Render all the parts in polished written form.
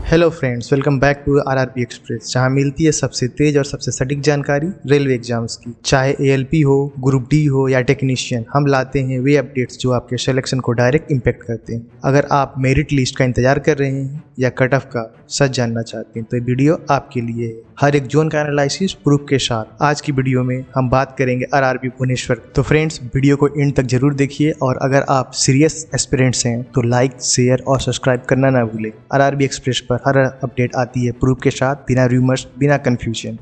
Hello friends, welcome back to RRB express, जहां मिलती है सबसे तेज और सबसे सटीक जानकारी रेलवे एग्जाम्स की। चाहे एएलपी हो, ग्रुप डी हो या टेक्नीशियन, हम लाते हैं वे अपडेट्स जो आपके सिलेक्शन को डायरेक्ट इम्पैक्ट करते हैं। अगर आप मेरिट लिस्ट का इंतजार कर रहे हैं या कट ऑफ का सच जानना चाहते हैं तो ये वीडियो आपके लिए है। हर एक जोन का एनालिसिस प्रूफ के साथ। आज की वीडियो में हम बात करेंगे आरआरबी भुवनेश्वर। तो फ्रेंड्स, वीडियो को एंड तक जरूर देखिए और अगर आप सीरियस एस्पिरेंट्स हैं तो लाइक, शेयर और सब्सक्राइब करना ना भूलें। आरआरबी एक्सप्रेस पर हर अपडेट आती है प्रूफ के साथ, बिना रूमर्स, बिना कंफ्यूजन।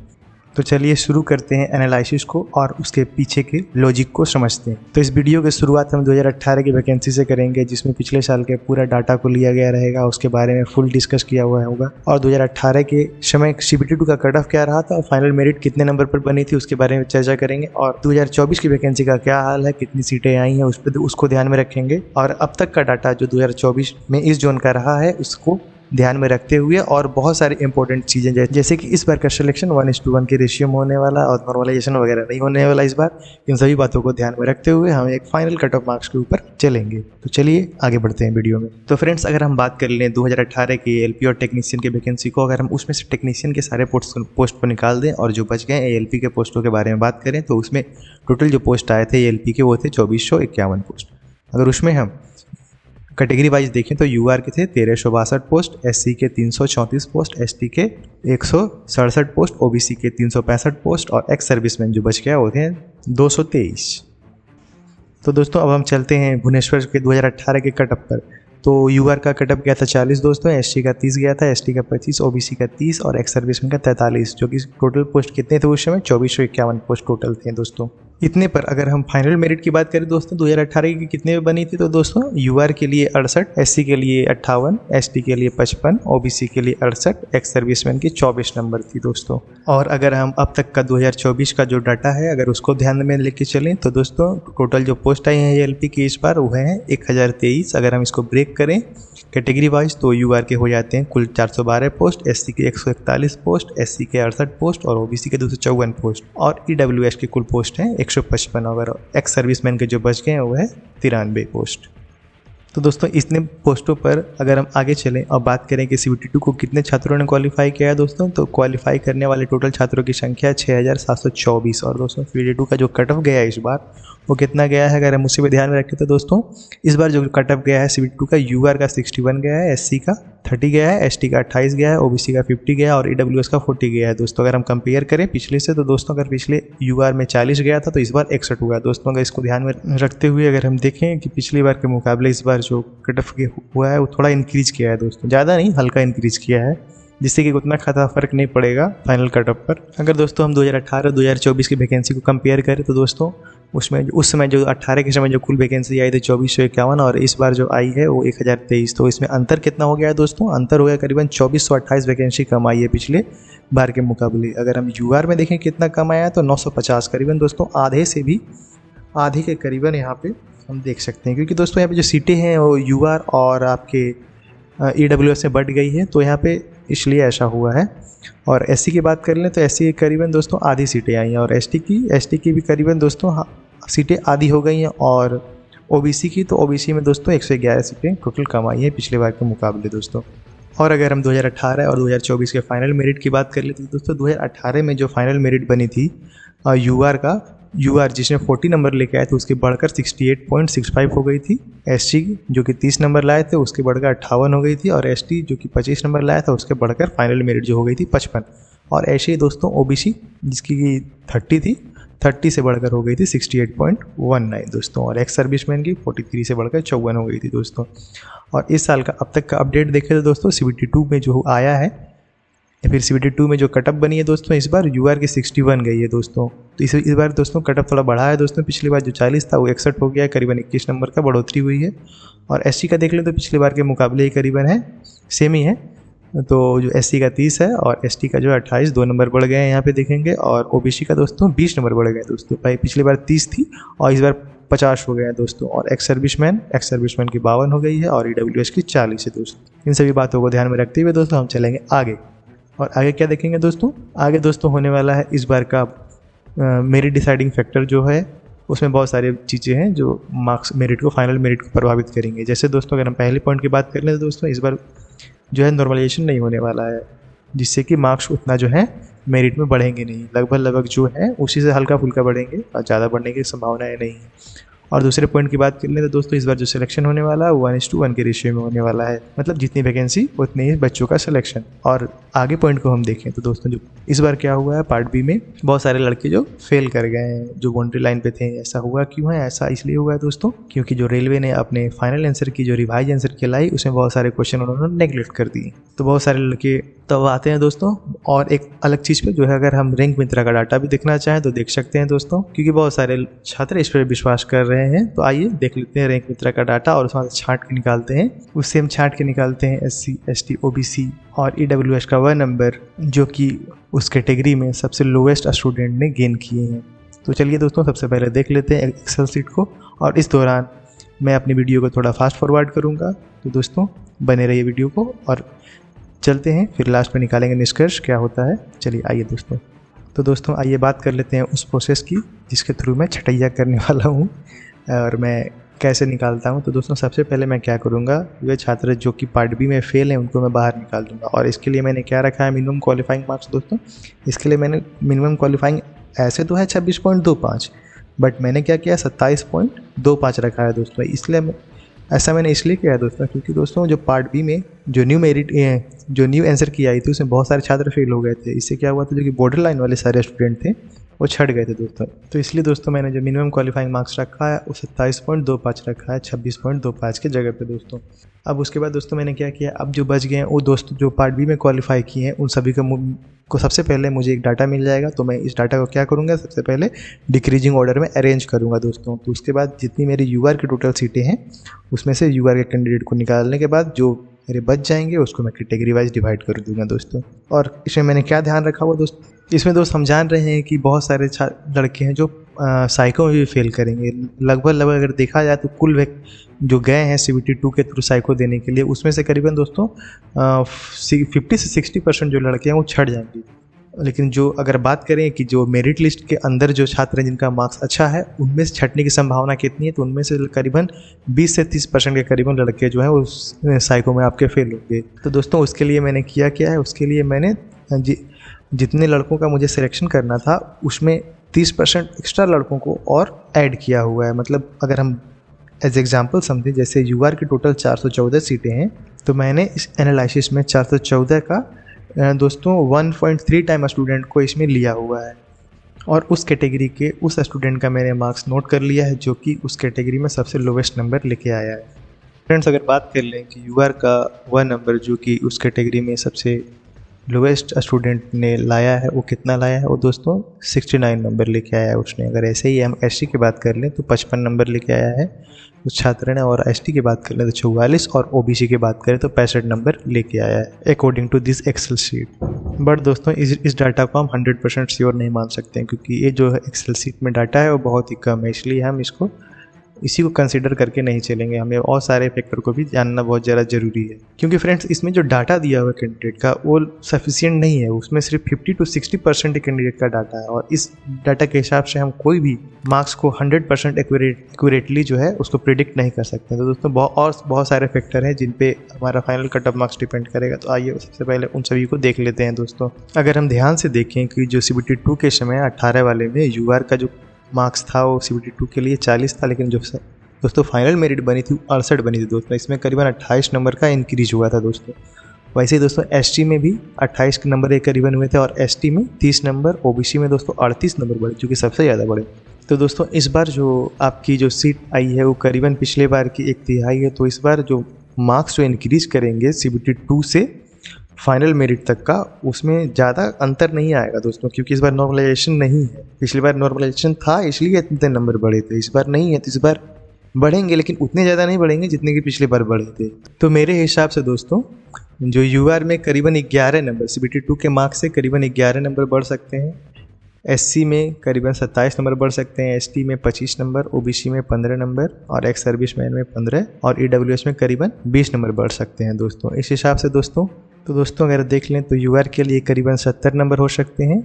तो चलिए शुरू करते हैं एनालिसिस को और उसके पीछे के लॉजिक को समझते हैं। तो इस वीडियो की शुरुआत हम 2018 की वैकेंसी से करेंगे, जिसमें पिछले साल के पूरा डाटा को लिया गया रहेगा, उसके बारे में फुल डिस्कस किया हुआ होगा और 2018 के समय CBT2 का कट ऑफ क्या रहा था और फाइनल मेरिट कितने नंबर पर बनी थी उसके बारे में चर्चा करेंगे। और 2024 की वैकेंसी का क्या हाल है, कितनी सीटें आई हैं, उसको ध्यान में रखेंगे। और अब तक का डाटा जो 2024 में इस जोन का रहा है उसको ध्यान में रखते हुए और बहुत सारी इंपॉर्टेंट चीज़ें जैसे कि इस बार का सिलेक्शन 1:1 के रेशियो में होने वाला और नॉर्मलाइजेशन वगैरह नहीं होने वाला इस बार। इन सभी बातों को ध्यान में रखते हुए हम एक फाइनल कट ऑफ मार्क्स के ऊपर चलेंगे। तो चलिए आगे बढ़ते हैं वीडियो में। तो फ्रेंड्स, अगर हम बात कर लें 2018 के एएलपी और टेक्नीशियन की वैकेंसी को, अगर हम उसमें से टेक्नीशियन के सारे पोस्ट को निकाल दें और जो बच गए एएलपी के पोस्टों के बारे में बात करें तो उसमें टोटल जो पोस्ट आए थे एएलपी के वो थे 2451 पोस्ट। अगर उसमेमें हम कैटेगरी वाइज देखें तो यूआर के थे 1362 पोस्ट, एससी के 334 पोस्ट, एसटी के 167 पोस्ट, ओबीसी के 365 पोस्ट और एक्स सर्विसमैन जो बच गया वो थे 223। तो दोस्तों अब हम चलते हैं भुवनेश्वर के 2018 के कटअप पर। तो यूआर का कटअप गया था 40 दोस्तों, एससी का 30 गया था, एसटी का 25, ओबीसी का 30 और एक्स सर्विसमैन का 43, जो कि टोटल पोस्ट कितने थे उस समय 2451 पोस्ट टोटल थे दोस्तों। इतने पर अगर हम फाइनल मेरिट की बात करें दोस्तों 2018 की कितने में बनी थी तो दोस्तों यूआर के लिए 68, एससी के लिए 58, एसटी के लिए 55, ओबीसी के लिए 68, एक्स सर्विसमैन की 24 नंबर थी दोस्तों। और अगर हम अब तक का 2024 का जो डाटा है अगर उसको ध्यान में लेके चलें तो दोस्तों टोटल जो पोस्ट आई है एएलपी की इस बार वो है 1023। अगर हम इसको ब्रेक करें कैटेगरी वाइज तो यूआर के हो जाते हैं कुल 412 पोस्ट, एससी के 141 पोस्ट, एससी के 68 पोस्ट और ओबीसी के 254 पोस्ट और ईडब्ल्यूएस के कुल पोस्ट हैं 155। अगर एक्स सर्विसमैन के जो बच गए हैं वो है 93 पोस्ट। तो दोस्तों इतने पोस्टों पर अगर हम आगे चलें और बात करें कि CBT2 को कितने छात्रों ने क्वालिफाई किया है दोस्तों, तो क्वालिफाई करने वाले टोटल छात्रों की संख्या 6724। और दोस्तों CBT2 का जो कट ऑफ गया है इस बार वो कितना गया है, अगर हम उसी पे ध्यान में रखें तो दोस्तों इस बार जो कट ऑफ गया है CBT2 का यूआर का 61 गया है, एससी का 30 गया है, एसटी का 28 गया है, ओबीसी का 50 गया है और ईडब्ल्यूएस का 40 गया है दोस्तों। अगर हम कंपेयर करें पिछले से तो दोस्तों अगर पिछले यूआर में 40 गया था तो इस बार 61 हुआ दोस्तों। अगर इसको ध्यान में रखते हुए अगर हम देखें कि पिछली बार के मुकाबले इस बार जो कट ऑफ हुआ है वो थोड़ा इंक्रीज किया है दोस्तों, ज़्यादा नहीं हल्का इंक्रीज किया है, जिससे कि उतना खासा फर्क नहीं पड़ेगा फाइनल कट ऑफ पर। अगर दोस्तों हम 2018-2024 की वैकेंसी को कंपेयर करें तो दोस्तों उसमें उस समय जो 18 के समय जो कुल वैकेंसी आई थी 2451 और इस बार जो आई है वो 1023। तो इसमें अंतर कितना हो गया है दोस्तों, अंतर हो गया करीबन 2428 वैकेंसी कम आई है पिछले बार के मुकाबले। अगर हम यूआर में देखें कितना कम आया है तो 950, करीबन दोस्तों आधे से भी आधे के करीबन यहाँ पे हम देख सकते हैं, क्योंकि दोस्तों यहाँ पे जो सीटें हैं वो यूआर और आपके ईडब्ल्यूएस से बढ़ गई है तो यहाँ पे इसलिए ऐसा हुआ है। और एससी की बात कर लें तो एससी की करीबन दोस्तों आधी सीटें आई हैं और एसटी की भी करीबन दोस्तों सीटें आधी हो गई हैं और ओबीसी की तो ओबीसी में दोस्तों 111 सीटें टोटल कम आई हैं पिछले बार के मुकाबले दोस्तों। और अगर हम 2018 और 2024 के फाइनल मेरिट की बात कर लें तो दोस्तों 2018 में जो फाइनल मेरिट बनी थी यूआर जिसने 40 नंबर लेके आए थे उसके बढ़कर 68.65 हो गई थी, एससी जो कि 30 नंबर लाए थे उसके बढ़कर 58 हो गई थी और एसटी जो कि 25 नंबर लाया था उसके बढ़कर फाइनल मेरिट जो हो गई थी 55। और ऐसे ही दोस्तों ओबीसी जिसकी 30 थी 30 से बढ़कर हो गई थी 68.19 दोस्तों और एक्स सर्विसमैन की 43 से बढ़कर 54 हो गई थी दोस्तों। और इस साल का अब तक का अपडेट देखें तो दोस्तों CBT2 में जो आया है या फिर CBT2 में जो कटअप बनी है दोस्तों इस बार यूआर की 61 गई है दोस्तों। तो इस बार दोस्तों कटअप थोड़ा बढ़ा है दोस्तों, पिछली बार जो 40 था वो 61 हो गया है, करीबन 21 नंबर का बढ़ोतरी हुई है। और एससी का देख लें तो पिछली बार के मुकाबले ही करीबन है सेम ही है, तो जो एससी का 30 है और एसटी का जो 28, 2 नंबर बढ़ गए हैं यहाँ पे देखेंगे। और ओबीसी का दोस्तों 20 नंबर बढ़ गए दोस्तों, भाई पिछली बार 30 थी और इस बार 50 हो गए हैं दोस्तों। और एक्स सर्विसमैन की 52 हो गई है और ईडब्ल्यूएस की 40 है दोस्तों। इन सभी बातों को ध्यान में रखते हुए दोस्तों हम चलेंगे आगे। और आगे क्या देखेंगे दोस्तों, आगे दोस्तों होने वाला है इस बार का मेरिट डिसाइडिंग फैक्टर जो है उसमें बहुत सारी चीज़ें हैं जो मार्क्स मेरिट को फाइनल मेरिट को प्रभावित करेंगे। जैसे दोस्तों अगर हम पहले पॉइंट की बात कर लें तो दोस्तों इस बार जो है नॉर्मलाइजेशन नहीं होने वाला है, जिससे कि मार्क्स उतना जो है मेरिट में बढ़ेंगे नहीं, लगभग जो है उसी से हल्का फुल्का बढ़ेंगे और ज़्यादा बढ़ने की संभावनाएं नहीं है। और दूसरे पॉइंट की बात कर लें तो दोस्तों इस बार जो सिलेक्शन होने वाला है 1:1 के रेशियो में होने वाला है, मतलब जितनी वैकेंसी उतने ही बच्चों का सिलेक्शन। और आगे पॉइंट को हम देखें तो दोस्तों जो इस बार क्या हुआ है पार्ट बी में बहुत सारे लड़के जो फेल कर गए हैं, जो बाउंड्री लाइन पे थे। ऐसा हुआ क्यों है? ऐसा इसलिए हुआ है दोस्तों क्योंकि जो रेलवे ने अपने फाइनल आंसर की जो रिवाइज आंसर की लाई उसमें बहुत सारे क्वेश्चन उन्होंने नेगलेक्ट कर दिए। तो बहुत सारे लड़के तब आते हैं दोस्तों। और एक अलग चीज़ पे जो है अगर हम रैंक मित्रा का डाटा भी देखना चाहें तो देख सकते हैं दोस्तों, क्योंकि बहुत सारे छात्र इस पर विश्वास कर रहे हैं। तो आइए देख लेते हैं रैंक मित्रा का डाटा और उसमें छांट के निकालते हैं। उससे हम छांट के निकालते हैं SC ST OBC और EWS का वह नंबर जो कि उस कैटेगरी में सबसे लोवेस्ट स्टूडेंट ने गेन किए हैं। तो चलिए दोस्तों सबसे पहले देख लेते हैं एक्सेल सीट को, और इस दौरान मैं अपनी वीडियो को थोड़ा फास्ट फॉरवर्ड करूँगा। तो दोस्तों बने रहिए वीडियो को और चलते हैं, फिर लास्ट में निकालेंगे निष्कर्ष क्या होता है। चलिए आइए दोस्तों। तो दोस्तों आइए बात कर लेते हैं उस प्रोसेस की जिसके थ्रू मैं छटैया करने वाला हूँ और मैं कैसे निकालता हूँ। तो दोस्तों सबसे पहले मैं क्या करूँगा, वे छात्र जो कि पार्ट बी में फेल हैं उनको मैं बाहर निकाल दूँगा। और इसके लिए मैंने क्या रखा है मिनिमम क्वालिफाइंग मार्क्स दोस्तों। इसके लिए मैंने मिनिमम क्वालिफाइंग ऐसे तो है 26.25, बट मैंने क्या किया 27.25 रखा है दोस्तों। इसलिए ऐसा मैंने इसलिए किया है दोस्तों क्योंकि दोस्तों जो पार्ट बी में जो न्यू आंसर की आई थी उसमें बहुत सारे छात्र फेल हो गए थे। इससे क्या हुआ था, जो कि बॉर्डर लाइन वाले सारे स्टूडेंट थे वो छट गए थे दोस्तों। तो इसलिए दोस्तों मैंने जो मिनिमम क्वालिफाइंग मार्क्स रखा है वो 27.25 रखा है 26.25 के जगह पे दोस्तों। अब उसके बाद दोस्तों मैंने क्या किया, अब जो बच गए हैं वो दोस्तों जो पार्ट बी में क्वालिफाई किए हैं उन सभी को सबसे पहले मुझे एक डाटा मिल जाएगा। तो मैं इस डाटा को क्या करूँगा, सबसे पहले डिक्रीजिंग ऑर्डर में अरेंज करूँगा दोस्तों। तो उसके बाद जितनी मेरी UR की टोटल सीटें हैं उसमें से UR के कैंडिडेट को निकालने के बाद जो मेरे बच जाएंगे उसको मैं कैटेगरी वाइज डिवाइड कर दूंगा दोस्तों। और इसमें मैंने क्या ध्यान रखा हुआ दोस्तों, इसमें दोस्त हम जान रहे हैं कि बहुत सारे लड़के हैं जो साइको में भी फेल करेंगे। लगभग अगर देखा जाए तो कुल जो गए हैं CBT 2 के थ्रू साइको देने के लिए उसमें से करीबन दोस्तों 50 से 60% जो लड़के हैं वो छट जाएंगे। लेकिन जो अगर बात करें कि जो मेरिट लिस्ट के अंदर जो छात्र हैं जिनका मार्क्स अच्छा है उनमें से छटने की संभावना कितनी है, तो उनमें से करीबन 20 से 30% के करीबन लड़के जो हैं उस साइको में आपके फेल होंगे। तो दोस्तों उसके लिए मैंने क्या है, उसके लिए मैंने जितने लड़कों का मुझे सिलेक्शन करना था उसमें 30% एक्स्ट्रा लड़कों को और ऐड किया हुआ है। मतलब अगर हम एज एग्जाम्पल समझें, जैसे UR की टोटल 414 सीटें हैं तो मैंने इस एनालिसिस में 414 का दोस्तों 1.3 टाइम स्टूडेंट को इसमें लिया हुआ है और उस कैटेगरी के उस स्टूडेंट का मैंने मार्क्स नोट कर लिया है जो कि उस कैटेगरी में सबसे लोवेस्ट नंबर लेके आया है। फ्रेंड्स अगर बात कर लें कि UR का वह नंबर जो कि उस कैटेगरी में सबसे लोवेस्ट स्टूडेंट ने लाया है वो कितना लाया है, वो दोस्तों 69 नंबर लेके आया है उसने। अगर ऐसे ही हम ST की बात कर लें तो 55 नंबर लेके आया है उस छात्र ने, और ST की बात कर लें तो 44, और OBC की बात करें तो 65 नंबर लेके आया है according to this excel sheet. But दोस्तों इस डाटा को हम 100% श्योर नहीं मान सकते हैं क्योंकि ये जो एक्सेल शीट में डाटा है वो बहुत ही कम है, इसलिए हम इसी को कंसीडर करके नहीं चलेंगे। हमें और सारे फैक्टर को भी जानना बहुत ज़्यादा ज़रूरी है क्योंकि फ्रेंड्स इसमें जो डाटा दिया हुआ कैंडिडेट का वो सफिशिएंट नहीं है, उसमें सिर्फ 50 से 60% कैंडिडेट का डाटा है और इस डाटा के हिसाब से हम कोई भी मार्क्स को 100% एक्यूरेटली जो है उसको प्रिडिक्ट नहीं कर सकते। तो दोस्तों बहुत सारे फैक्टर हैं जिन पे हमारा final cut off marks depend करेगा। तो आइए सबसे पहले उन सभी को देख लेते हैं दोस्तों। अगर हम ध्यान से देखें कि जो CBT 2 के समय 18 वाले में UR का जो मार्क्स था वो CBT 2 के लिए 40 था, लेकिन जो दोस्तों फाइनल मेरिट बनी थी 68 बनी थी दोस्तों। इसमें करीबन 28 नंबर का इंक्रीज हुआ था दोस्तों। वैसे ही दोस्तों ST में भी 28 नंबर एक करीबन हुए थे और ST में 30 नंबर, OBC में दोस्तों 38 नंबर बढ़े जो कि सबसे ज़्यादा बढ़े। तो दोस्तों इस बार जो आपकी जो सीट आई है वो करीबन पिछले बार की 1/3 है। तो इस बार जो मार्क्स जो इंक्रीज करेंगे CBT 2 से फाइनल मेरिट तक का उसमें ज़्यादा अंतर नहीं आएगा दोस्तों, क्योंकि इस बार नॉर्मलाइजेशन नहीं है। पिछली बार नॉर्मलाइजेशन था इसलिए इतने नंबर बढ़े थे, इस बार नहीं है तो इस बार बढ़ेंगे लेकिन उतने ज़्यादा नहीं बढ़ेंगे जितने कि पिछली बार बढ़े थे। तो मेरे हिसाब से दोस्तों जो UR में करीबन 11 नंबर CBT 2 के मार्क्स से करीबन 11 नंबर बढ़ सकते हैं, SC में करीबन 27 नंबर बढ़ सकते हैं, ST में 25 नंबर, OBC में 15 नंबर और एक्स सर्विसमैन में 15 और EWS में करीबन 20 नंबर बढ़ सकते हैं दोस्तों। इस हिसाब से दोस्तों अगर देख लें तो UR के लिए करीबन 70 नंबर हो सकते हैं,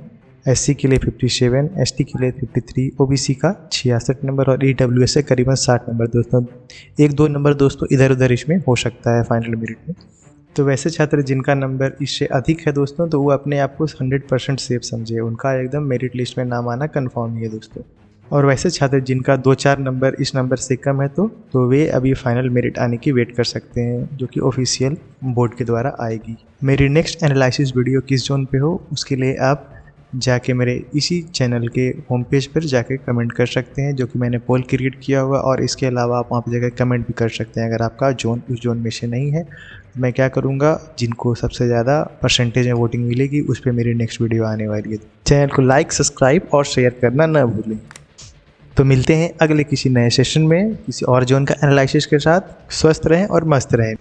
SC के लिए 57, ST के लिए 53, OBC का 66 नंबर और EWS से करीबन 60 नंबर दोस्तों। 1-2 नंबर दोस्तों इधर उधर इसमें हो सकता है फाइनल मेरिट में। तो वैसे छात्र जिनका नंबर इससे अधिक है दोस्तों, तो वो अपने आप को 100% सेफ समझे, उनका एकदम मेरिट लिस्ट में नाम आना कन्फर्म ही है दोस्तों। और वैसे छात्र जिनका 2-4 नंबर इस नंबर से कम है तो वे अभी फाइनल मेरिट आने की वेट कर सकते हैं, जो कि ऑफिशियल बोर्ड के द्वारा आएगी। मेरी नेक्स्ट एनालिसिस वीडियो किस जोन पे हो, उसके लिए आप जाके मेरे इसी चैनल के होम पेज पर जाके कमेंट कर सकते हैं, जो कि मैंने पोल क्रिएट किया हुआ। और इसके अलावा आप वहाँ पर जाकर कमेंट भी कर सकते हैं। अगर आपका जोन उस जोन में से नहीं है, मैं क्या करूँगा, जिनको सबसे ज़्यादा परसेंटेज में वोटिंग मिलेगी उस पर मेरी नेक्स्ट वीडियो आने वाली है। चैनल को लाइक, सब्सक्राइब और शेयर करना न भूलें। तो मिलते हैं अगले किसी नए सेशन में किसी और जोन का एनालिसिस के साथ। स्वस्थ रहें और मस्त रहें।